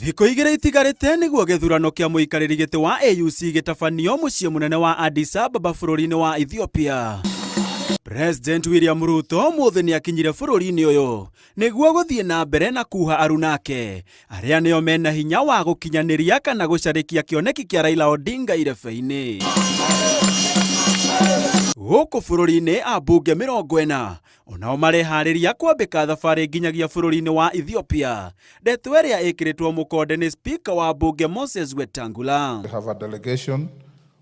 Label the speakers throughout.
Speaker 1: Thikũ igĩrĩ itigarĩte nĩguo gĩthurano kĩa mũikarĩri gĩtĩ wa AUC gĩtabanio mũciĩ mũnene wa Addis Ababa bũrũri-inĩ wa Ethiopia. President William Ruto mũthĩ nĩakinyire bũrũri-inĩ ũyũ nĩguo gũthiĩ na mbere na kuha arunake arĩa nĩo mena hinya wa gũkinyanĩria kana gũcarĩkia kĩoneki kĩa Raila Odinga irebe-inĩ. Gũkũ bũrũri-inĩ ambunge 40 onao mareharĩria kwambĩka thabarĩ nginyagia bũrũri-inĩ wa Ethiopia. Ndeto ĩrĩa ĩkĩrĩtwo mũkonde nĩ speaker wa bunge Moses Wetangula.
Speaker 2: We have a delegation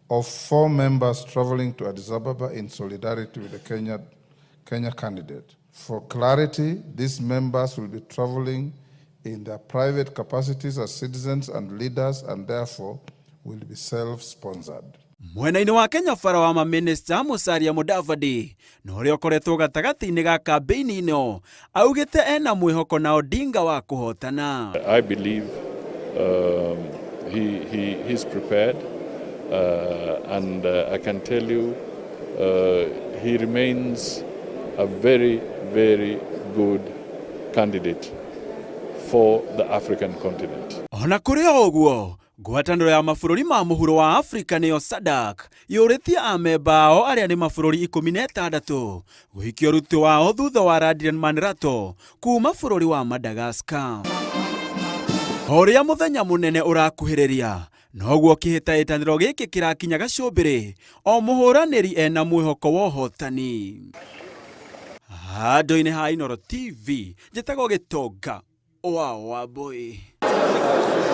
Speaker 2: of 4 members traveling to Addis Ababa in solidarity with the Kenya candidate. For clarity, these members will be traveling in their private capacities as citizens and leaders and therefore will be self-sponsored.
Speaker 1: Mwena-inĩ wa Kenya bara wa maminista Musalia Mudavadi na ũrĩa ũkoretwo gatagatĩ-inĩ ga kambĩini ino augĩte ena mwĩhoko na Odinga wa kũhotana.
Speaker 3: I believe he's prepared and I can tell you he remains a very, very good candidate for the African continent.
Speaker 1: Ona kũrĩ o ũguo, ngwatanĩro ya mabũrũri ma mũhuro wa Afrika nĩyo SADC yũrĩtie amemba ao arĩa nĩ mabũrũri 16 gũikio Ruto wao thutha wa Radian Manrato kuma bũrũri wa Madagascar. Ũrĩa mũthenya mũnene ũrakuhĩrĩria noguo kĩhĩtahĩtanĩro gĩkĩ kĩrakinya gacũmbĩrĩ o mũhũranĩri ena mwĩhoko wa ũhotani. Handũ-inĩ ha Inooro TV njĩtagwo Gĩtonga wa Wambũi.